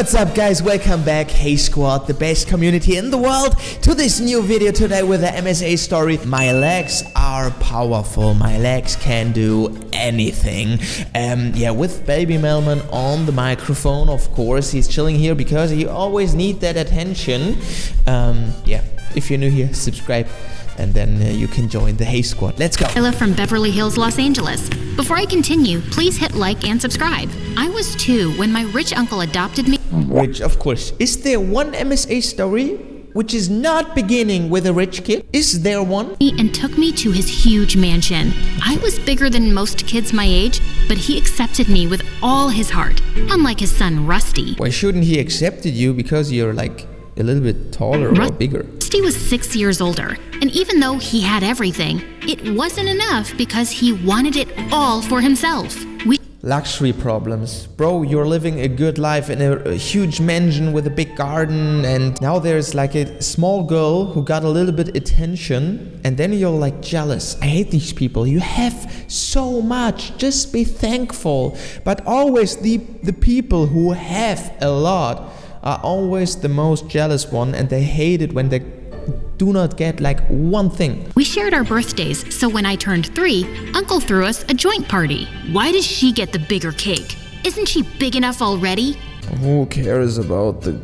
What's up guys, welcome back, Hey Squad, the best community in the world, to this new video today with the MSA story. My legs are powerful, my legs can do anything. Yeah, with Baby Melman on the microphone, of course, he's chilling here because he always needs that attention. Yeah, if you're new here, subscribe. And then you can join the Hey Squad. Let's go. Ella from Beverly Hills, Los Angeles. Before I continue, please hit like and subscribe. I was 2 when my rich uncle adopted me. Rich, of course. Is there one MSA story which is not beginning with a rich kid? Is there one? And took me to his huge mansion. I was bigger than most kids my age, but he accepted me with all his heart, unlike his son Rusty. Why shouldn't he accepted you? Because you're like a little bit taller or bigger. Rusty was 6 years older, and even though he had everything, it wasn't enough because he wanted it all for himself. Luxury problems. Bro, you're living a good life in a huge mansion with a big garden, and now there's like a small girl who got a little bit attention, and then you're like jealous. I hate these people. You have so much. Just be thankful. But always the people who have a lot are always the most jealous one, and they hate it when they do not get like one thing. We shared our birthdays, so when I turned 3, Uncle threw us a joint party. Why does she get the bigger cake? Isn't she big enough already? Who cares about the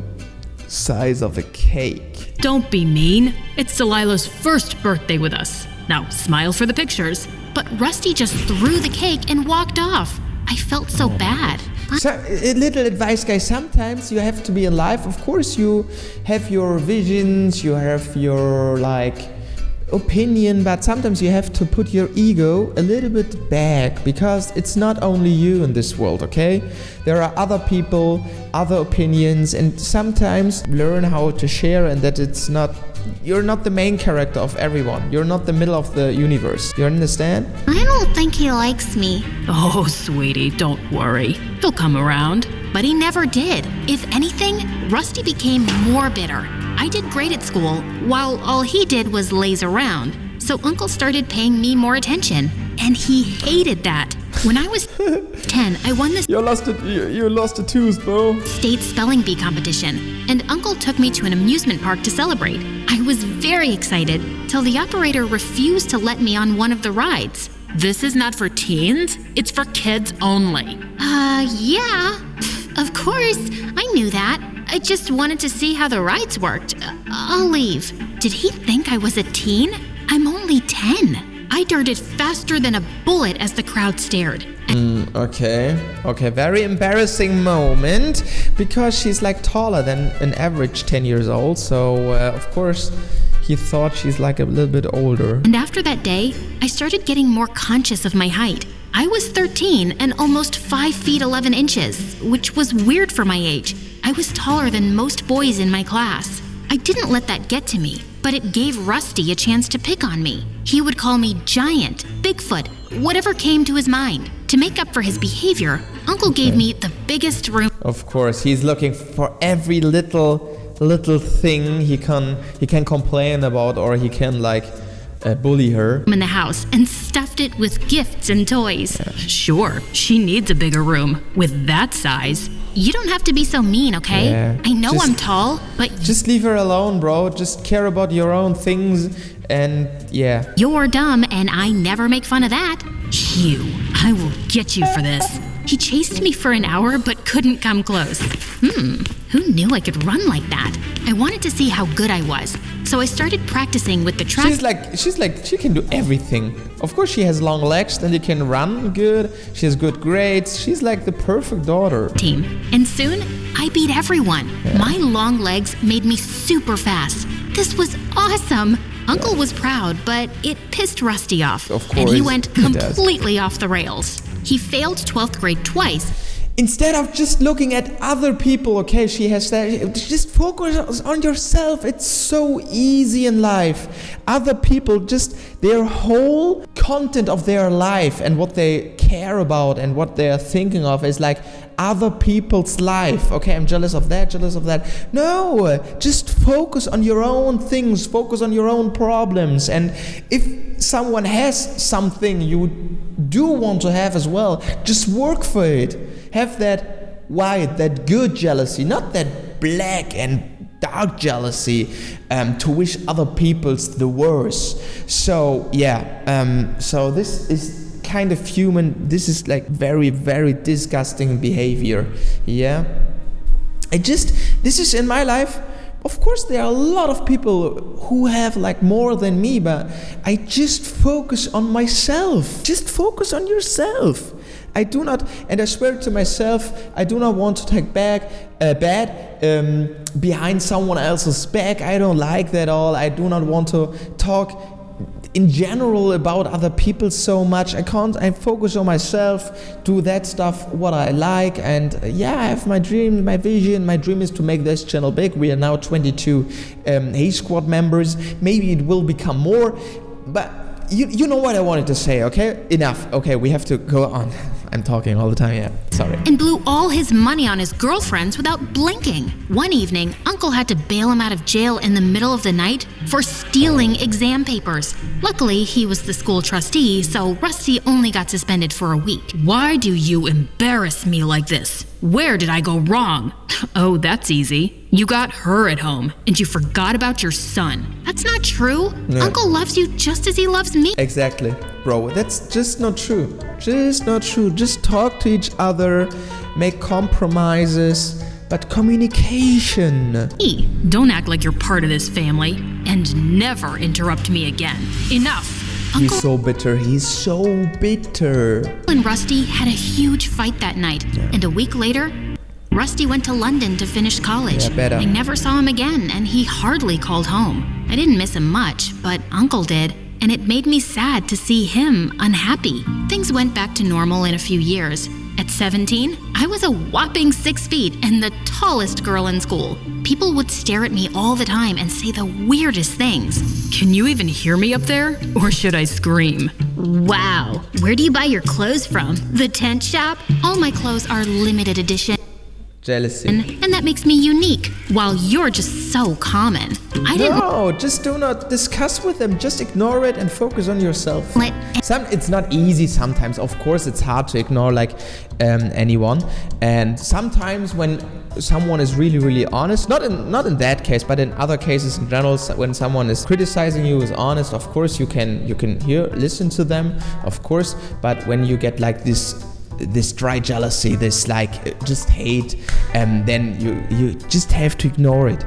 size of a cake? Don't be mean. It's Delilah's first birthday with us. Now, smile for the pictures. But Rusty just threw the cake and walked off. I felt so bad. So, a little advice, guys. Sometimes you have to be alive. Of course, you have your visions, you have your like opinion, but sometimes you have to put your ego a little bit back, because it's not only you in this world, okay? There are other people, other opinions, and sometimes learn how to share, and that it's not, you're not the main character of everyone. You're not the middle of the universe. You understand? I don't think he likes me. Oh, sweetie, don't worry. He'll come around. But he never did. If anything, Rusty became more bitter. I did great at school, while all he did was laze around. So Uncle started paying me more attention, and he hated that. When I was 10, I won this You lost a tooth, bro. state spelling bee competition, and Uncle took me to an amusement park to celebrate. I was very excited till the operator refused to let me on one of the rides. This is not for teens, it's for kids only. Yeah, of course, I knew that. I just wanted to see how the rides worked. I'll leave. Did he think I was a teen? I'm only 10. I darted faster than a bullet as the crowd stared. Okay, very embarrassing moment, because she's like taller than an average 10 years old, so of course he thought she's like a little bit older. And after that day, I started getting more conscious of my height. I was 13 and almost 5 feet 11 inches, which was weird for my age. I was taller than most boys in my class. I didn't let that get to me, but it gave Rusty a chance to pick on me. He would call me giant, Bigfoot, whatever came to his mind. To make up for his behavior, Uncle gave me the biggest room. Of course, he's looking for every little thing he can complain about, or he can like bully her in the house, and stuffed it with gifts and toys. Yeah. Sure, she needs a bigger room with that size. You don't have to be so mean, okay? Yeah. I know I'm tall, but just leave her alone, bro. Just care about your own things, and yeah. You're dumb, and I never make fun of that. You, I will get you for this. He chased me for an hour, but couldn't come close. Who knew I could run like that? I wanted to see how good I was, so I started practicing with the track. She's like, she can do everything. Of course, she has long legs, then you can run good. She has good grades. She's like the perfect daughter. Team. And soon, I beat everyone. Yeah. My long legs made me super fast. This was awesome. Uncle was proud, but it pissed Rusty off. Of course, and he went completely off the rails. He failed 12th grade twice. Instead of just looking at other people, okay, she has that, just focus on yourself. It's so easy in life. Other people, just their whole content of their life and what they care about and what they're thinking of is like other people's life. Okay, I'm jealous of that, jealous of that. No, just focus on your own things, focus on your own problems. And if someone has something you do want to have as well, just work for it. Have that white, that good jealousy, not that black and dark jealousy to wish other people's the worst. So yeah, so this is kind of human. This is like very, very disgusting behavior. Yeah, this is in my life. Of course, there are a lot of people who have like more than me, but I just focus on myself. Just focus on yourself. I do not, and I swear to myself, I do not want to take bad behind someone else's back. I don't like that all. I do not want to talk in general about other people so much. I focus on myself, do that stuff what I like, and yeah, I have my dream, my vision. My dream is to make this channel big. We are now 22 Hey Squad members. Maybe it will become more, but you know what I wanted to say, okay? Enough. Okay, we have to go on. I'm talking all the time, yeah. Sorry. And blew all his money on his girlfriends without blinking. One evening, Uncle had to bail him out of jail in the middle of the night for stealing exam papers. Luckily, he was the school trustee, so Rusty only got suspended for a week. Why do you embarrass me like this? Where did I go wrong? Oh, that's easy. You got her at home, and you forgot about your son. That's not true. No. Uncle loves you just as he loves me. Exactly, bro. That's just not true. Just not true. Just talk to each other, make compromises, but communication. Don't act like you're part of this family, and never interrupt me again. Enough. He's so bitter. He's so bitter. Uncle and Rusty had a huge fight that night, and a week later, Rusty went to London to finish college. Yeah, better. I never saw him again, and he hardly called home. I didn't miss him much, but Uncle did, and it made me sad to see him unhappy. Things went back to normal in a few years. At 17, I was a whopping 6 feet and the tallest girl in school. People would stare at me all the time and say the weirdest things. Can you even hear me up there? Or should I scream? Wow, where do you buy your clothes from? The tent shop? All my clothes are limited edition. Jealousy. And that makes me unique, while you're just so common. No, just do not discuss with them. Just ignore it and focus on yourself. It's not easy sometimes. Of course, it's hard to ignore like anyone. And sometimes when someone is really, really honest, not in that case, but in other cases in general, when someone is criticizing you, is honest, of course you can listen to them, of course. But when you get like this dry jealousy, this like just hate, and then you just have to ignore it.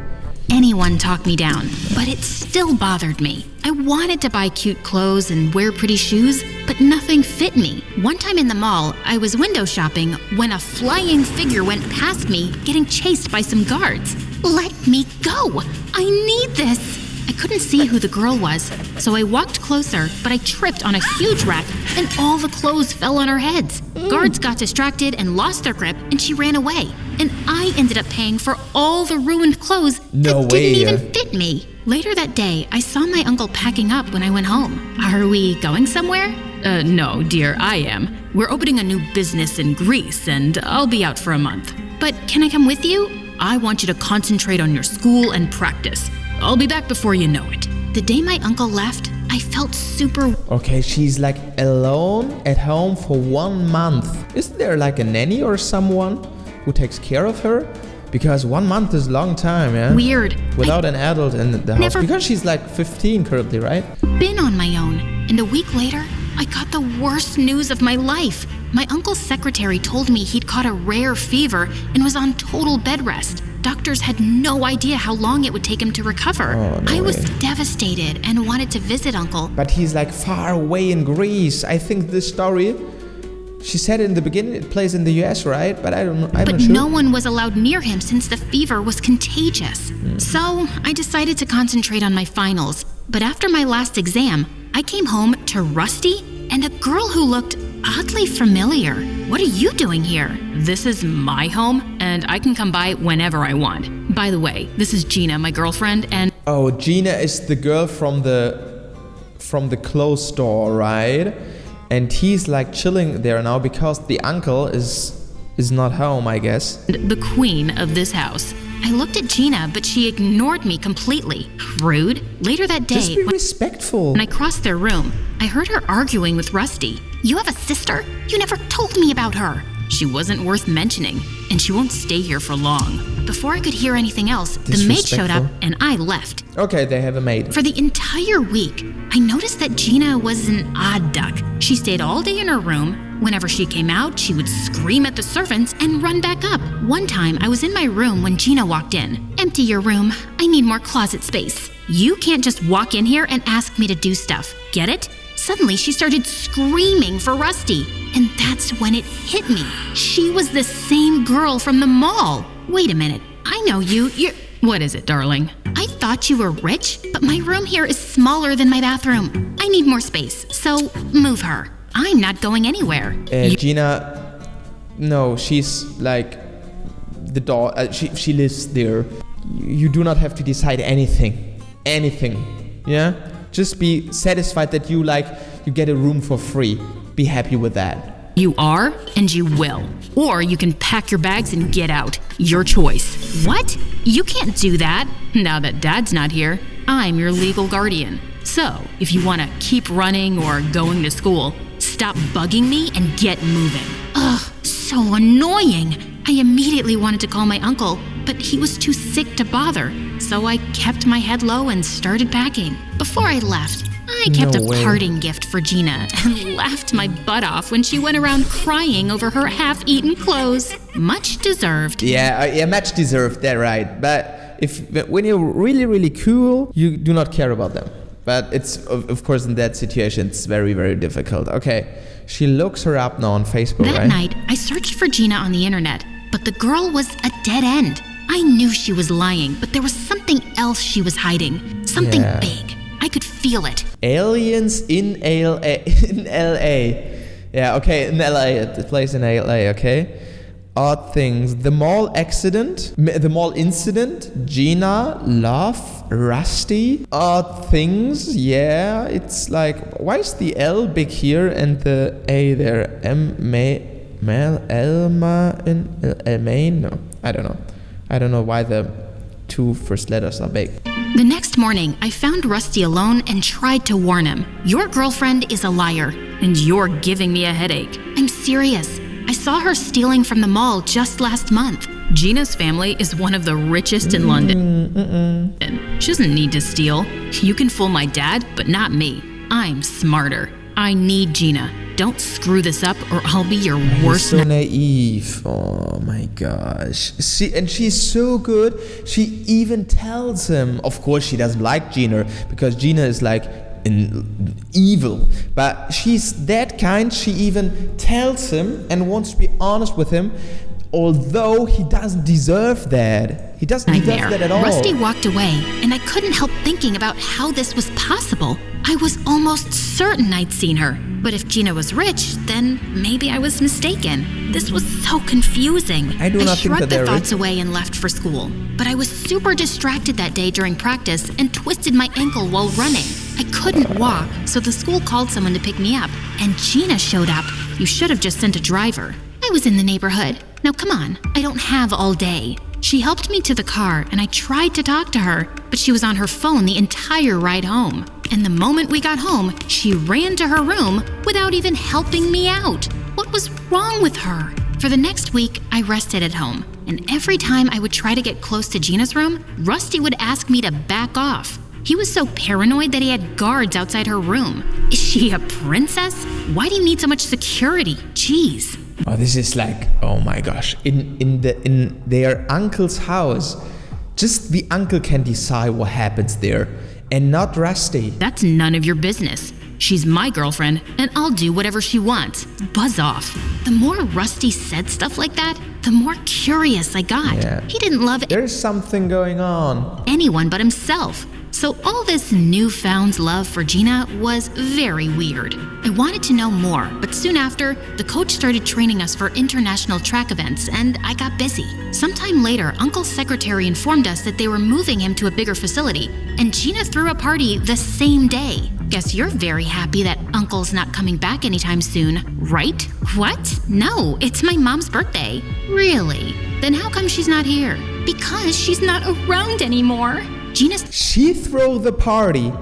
Anyone talked me down, but it still bothered me. I wanted to buy cute clothes and wear pretty shoes, but nothing fit me. One time in the mall, I was window shopping when a flying figure went past me, getting chased by some guards. Let me go! I need this! I couldn't see who the girl was, so I walked closer, but I tripped on a huge rack and all the clothes fell on her heads. Guards got distracted and lost their grip, and she ran away. And I ended up paying for all the ruined clothes that didn't even fit me. Later that day, I saw my uncle packing up when I went home. Are we going somewhere? No, dear, I am. We're opening a new business in Greece, and I'll be out for a month. But can I come with you? I want you to concentrate on your school and practice. I'll be back before you know it. The day my uncle left, I felt super... Okay, she's like alone at home for 1 month. Isn't there like a nanny or someone who takes care of her? Because 1 month is a long time, yeah? Weird. Without an adult in the house. Because she's like 15 currently, right? Been on my own. And a week later, I got the worst news of my life. My uncle's secretary told me he'd caught a rare fever and was on total bed rest. Doctors had no idea how long it would take him to recover. Oh, no I was way. Devastated and wanted to visit Uncle. But he's like far away in Greece. I think this story, she said in the beginning, it plays in the US, right? But I'm not sure. But no one was allowed near him since the fever was contagious. So I decided to concentrate on my finals. But after my last exam, I came home to Rusty and a girl who looked oddly familiar. What are you doing here? This is my home, and I can come by whenever I want. By the way, this is Gina, my girlfriend, and... Oh, Gina is the girl from the clothes store, right? And he's like chilling there now because the uncle is not home, I guess. The queen of this house. I looked at Gina, but she ignored me completely. Rude. Later that day... Just be respectful. When I crossed their room, I heard her arguing with Rusty. You have a sister? You never told me about her. She wasn't worth mentioning, and she won't stay here for long. Before I could hear anything else, the maid showed up and I left. Okay, they have a maid. For the entire week, I noticed that Gina was an odd duck. She stayed all day in her room. Whenever she came out, she would scream at the servants and run back up. One time, I was in my room when Gina walked in. Empty your room. I need more closet space. You can't just walk in here and ask me to do stuff. Get it? Suddenly, she started screaming for Rusty. And that's when it hit me. She was the same girl from the mall. Wait a minute. I know you. What is it, darling? I thought you were rich, but my room here is smaller than my bathroom. I need more space, so move her. I'm not going anywhere. Gina, no, she's like the dog. She lives there. You do not have to decide anything. Yeah? Just be satisfied that you get a room for free. Be happy with that. You are, and you will. Or you can pack your bags and get out. Your choice. What? You can't do that. Now that Dad's not here, I'm your legal guardian. So, if you want to keep running or going to school, stop bugging me and get moving. Ugh, so annoying. I immediately wanted to call my uncle, but he was too sick to bother. So I kept my head low and started packing. Before I left, I kept a parting gift for Gina and laughed my butt off when she went around crying over her half-eaten clothes. Much deserved. Yeah, much deserved, that's right. But when you're really, really cool, you do not care about them. But it's, of course, in that situation, it's very, very difficult. Okay, she looks her up now on Facebook, That night, I searched for Gina on the internet, but the girl was a dead end. I knew she was lying, but there was something else she was hiding. Something big. I could feel it. Aliens in LA. Yeah, okay, in LA. The place in LA, okay. Odd things. The mall incident. Gina, love, Rusty. Odd things. Yeah, it's like, why is the L big here and the A there? Elma in Elmaine? No, I don't know. I don't know why the two first letters are big. The next morning, I found Rusty alone and tried to warn him. Your girlfriend is a liar, and you're giving me a headache. I'm serious. I saw her stealing from the mall just last month. Gina's family is one of the richest in London. And she doesn't need to steal. You can fool my dad, but not me. I'm smarter. I need Gina. Don't screw this up or I'll be your worst. So naive. Oh my gosh. She's so good. She even tells him. Of course, she doesn't like Gina because Gina is like evil. But she's that kind. She even tells him and wants to be honest with him, although he doesn't deserve that. He doesn't deserve that at all. Rusty walked away, and I couldn't help thinking about how this was possible. I was almost certain I'd seen her. But if Gina was rich, then maybe I was mistaken. This was so confusing. I shrugged the thoughts away and left for school. But I was super distracted that day during practice and twisted my ankle while running. I couldn't walk, so the school called someone to pick me up. And Gina showed up. You should have just sent a driver. I was in the neighborhood. Now come on, I don't have all day. She helped me to the car and I tried to talk to her, but she was on her phone the entire ride home. And the moment we got home, she ran to her room without even helping me out. What was wrong with her? For the next week, I rested at home. And every time I would try to get close to Gina's room, Rusty would ask me to back off. He was so paranoid that he had guards outside her room. Is she a princess? Why do you need so much security? Jeez. Oh, this is like, oh my gosh. In their uncle's house, just the uncle can decide what happens there, and not Rusty. That's none of your business. She's my girlfriend, and I'll do whatever she wants. Buzz off. The more Rusty said stuff like that, the more curious I got. Yeah. He didn't love There's something going on. anyone but himself. So all this newfound love for Gina was very weird. I wanted to know more, but soon after, the coach started training us for international track events, and I got busy. Sometime later, Uncle's secretary informed us that they were moving him to a bigger facility, and Gina threw a party the same day. Guess you're very happy that Uncle's not coming back anytime soon, right? What? No, it's my mom's birthday. Really? Then how come she's not here? Because she's not around anymore. She threw the party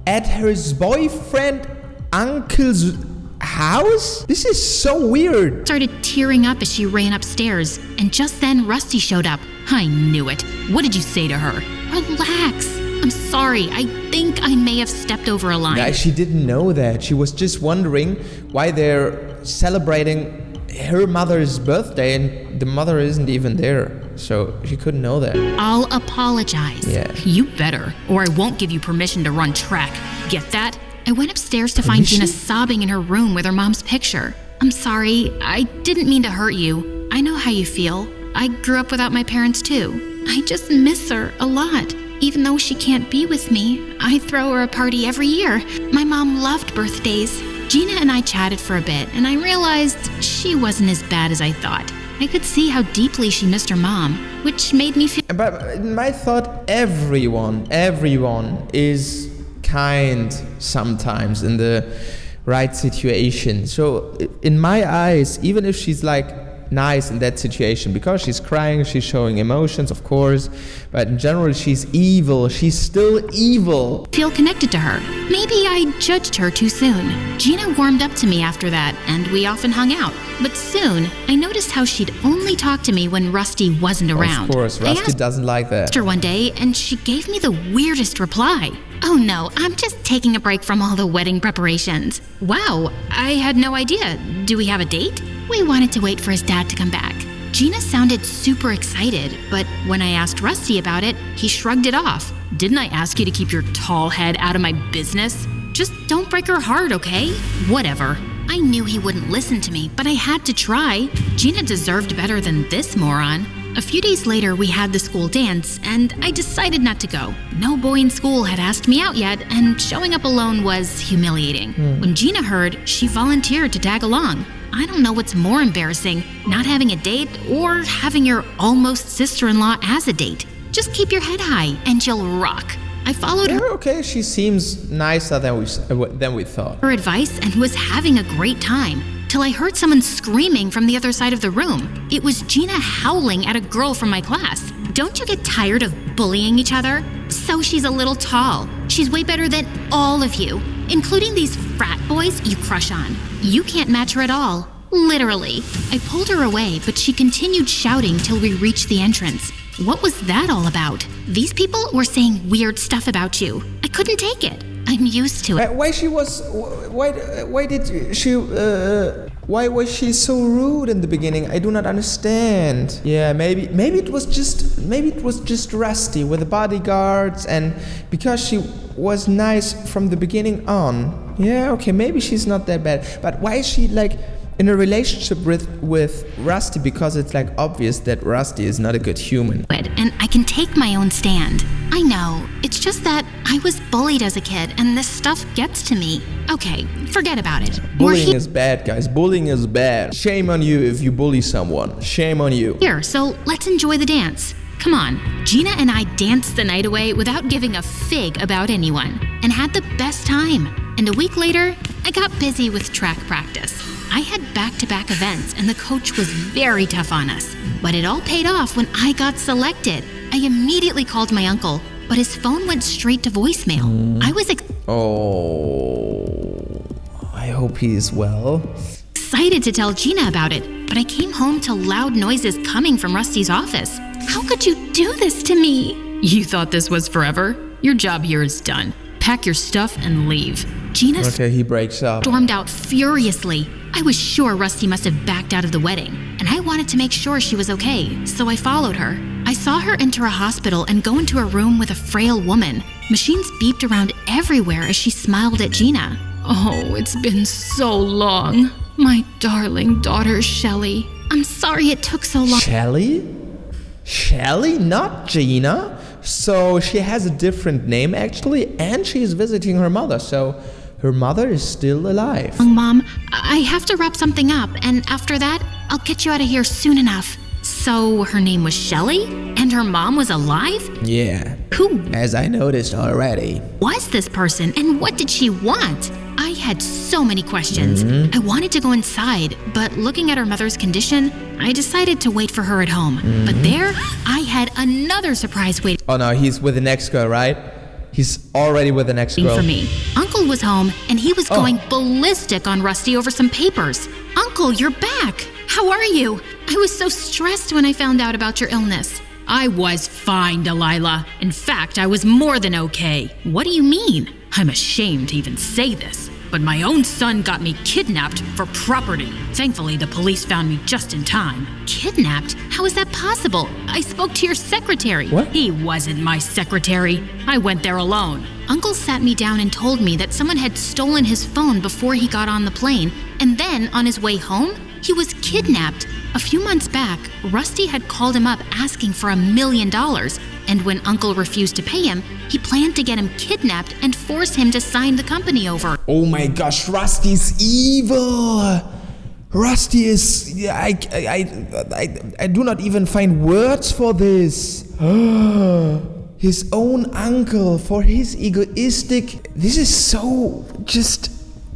at her boyfriend uncle's house? This is so weird. Started tearing up as she ran upstairs, and just then Rusty showed up. I knew it. What did you say to her? Relax. I'm sorry. I think I may have stepped over a line. Yeah, she didn't know that. She was just wondering why they're celebrating her mother's birthday and the mother isn't even there. So she couldn't know that. I'll apologize. Yeah. You better, or I won't give you permission to run track. Get that? I went upstairs to find Gina sobbing in her room with her mom's picture. I'm sorry. I didn't mean to hurt you. I know how you feel. I grew up without my parents too. I just miss her a lot. Even though she can't be with me, I throw her a party every year. My mom loved birthdays. Gina and I chatted for a bit, and I realized she wasn't as bad as I thought. I could see how deeply she missed her mom, which made me feel... But in my thought, everyone is kind sometimes in the right situation. So in my eyes, even if she's like nice in that situation, because she's crying, she's showing emotions, of course, but in general she's evil. She's still evil. Feel connected to her. Maybe I judged her too soon. Gina warmed up to me after that, and we often hung out. But soon, I noticed how she'd only talk to me when Rusty wasn't around. Of course, Rusty doesn't like that. I asked her one day, and she gave me the weirdest reply. Oh no, I'm just taking a break from all the wedding preparations. Wow, I had no idea. Do we have a date? We wanted to wait for his dad to come back. Gina sounded super excited, but when I asked Rusty about it, he shrugged it off. Didn't I ask you to keep your tall head out of my business? Just don't break her heart, okay? Whatever. I knew he wouldn't listen to me, but I had to try. Gina deserved better than this moron. A few days later, we had the school dance, and I decided not to go. No boy in school had asked me out yet, and showing up alone was humiliating. When Gina heard, she volunteered to tag along. I don't know what's more embarrassing, not having a date or having your almost sister-in-law as a date. Just keep your head high, and you'll rock. I followed her. Okay, she seems nicer than we thought. Her advice and was having a great time. Till I heard someone screaming from the other side of the room. It was Gina howling at a girl from my class. Don't you get tired of bullying each other? So she's a little tall. She's way better than all of you, including these frat boys you crush on. You can't match her at all. Literally. I pulled her away, but she continued shouting till we reached the entrance. What was that all about? These people were saying weird stuff about you. I couldn't take it. I'm used to it. Why was she so rude in the beginning? I do not understand. Yeah, maybe it was just Rusty with the bodyguards, and because she was nice from the beginning on. Yeah, okay, maybe she's not that bad. But why is she like in a relationship with Rusty? Because it's like obvious that Rusty is not a good human. And I can take my own stand. I know. It's just that I was bullied as a kid, and this stuff gets to me. Okay, forget about it. Bullying is bad, guys. Bullying is bad. Shame on you if you bully someone. Shame on you. Here, so let's enjoy the dance. Come on. Gina and I danced the night away without giving a fig about anyone, and had the best time. And a week later, I got busy with track practice. I had back-to-back events, and the coach was very tough on us. But it all paid off when I got selected. I immediately called my uncle, but his phone went straight to voicemail. I was I hope he's well. Excited to tell Gina about it, but I came home to loud noises coming from Rusty's office. How could you do this to me? You thought this was forever? Your job here is done. Pack your stuff and leave. Gina he breaks up. Stormed out furiously. I was sure Rusty must have backed out of the wedding, and I wanted to make sure she was okay, so I followed her. I saw her enter a hospital and go into a room with a frail woman. Machines beeped around everywhere as she smiled at Gina. Oh, it's been so long. My darling daughter, Shelley. I'm sorry it took so long. Shelley? Shelley, not Gina. So she has a different name actually, and she is visiting her mother, so her mother is still alive. Mom, I have to wrap something up, and after that, I'll get you out of here soon enough. So her name was Shelley? And her mom was alive? Yeah. Who? As I noticed already. Was this person, and what did she want? I had so many questions. I wanted to go inside, but looking at her mother's condition, I decided to wait for her at home. But there, I had another surprise waiting. Oh no, he's with the next girl, right? He's already with the next girl. For me. Uncle was home and he was going ballistic on Rusty over some papers. Uncle, you're back. How are you? I was so stressed when I found out about your illness. I was fine, Delilah. In fact, I was more than okay. What do you mean? I'm ashamed to even say this, but my own son got me kidnapped for property. Thankfully, the police found me just in time. Kidnapped? How is that possible? I spoke to your secretary. What? He wasn't my secretary. I went there alone. Uncle sat me down and told me that someone had stolen his phone before he got on the plane, and then on his way home, he was kidnapped. A few months back, Rusty had called him up asking for $1 million, and when Uncle refused to pay him, he planned to get him kidnapped and force him to sign the company over. Oh my gosh, Rusty's evil. Rusty is... I do not even find words for this. His own uncle, for his egoistic... This is so just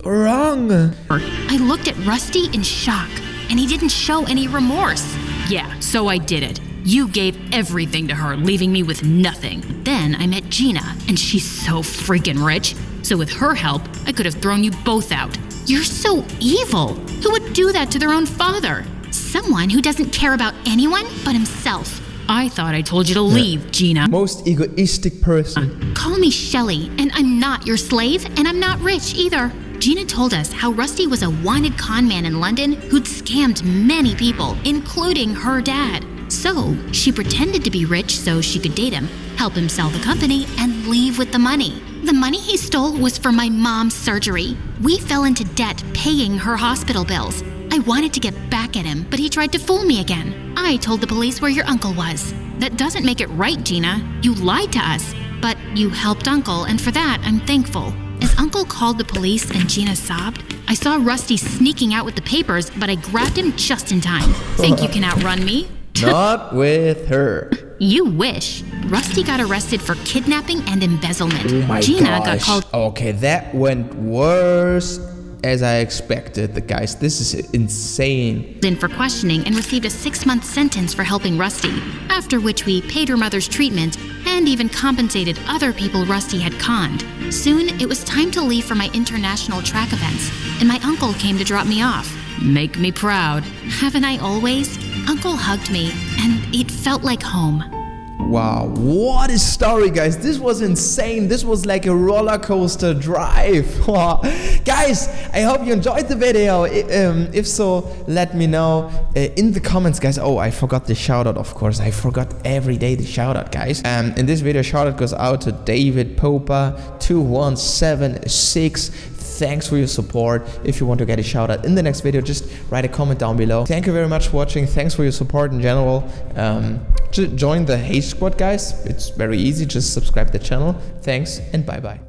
wrong. I looked at Rusty in shock, and he didn't show any remorse. Yeah, so I did it. You gave everything to her, leaving me with nothing. Then I met Gina, and she's so freaking rich. So with her help, I could have thrown you both out. You're so evil. Who would do that to their own father? Someone who doesn't care about anyone but himself. I thought I told you to leave, Gina. Most egoistic person. Call me Shelly, and I'm not your slave, and I'm not rich either. Gina told us how Rusty was a wanted con man in London who'd scammed many people, including her dad. So she pretended to be rich so she could date him, help him sell the company, and leave with the money. The money he stole was for my mom's surgery. We fell into debt paying her hospital bills. I wanted to get back at him, but he tried to fool me again. I told the police where your uncle was. That doesn't make it right, Gina. You lied to us, but you helped Uncle, and for that, I'm thankful. As Uncle called the police and Gina sobbed, I saw Rusty sneaking out with the papers, but I grabbed him just in time. Think you can outrun me? Not with her. You wish. Rusty got arrested for kidnapping and embezzlement. Oh my Gina gosh. got called Okay, that went worse as I expected. The guys, this is insane. in for questioning and received a 6-month sentence for helping Rusty, after which we paid her mother's treatment and even compensated other people Rusty had conned. Soon, it was time to leave for my international track events, and my uncle came to drop me off. Make me proud. Haven't I always? Uncle hugged me, and it felt like home. Wow, what a story, guys. This was insane. This was like a roller coaster drive. Guys, I hope you enjoyed the video. If so, let me know in the comments, guys. Oh, I forgot the shout out, of course. I forgot every day the shout out, guys. In this video, shout out goes out to David Popa 2176. Thanks for your support. If you want to get a shout out in the next video, just write a comment down below. Thank you very much for watching. Thanks for your support in general. Join the Hey Squad, guys. It's very easy. Just subscribe to the channel. Thanks and bye bye.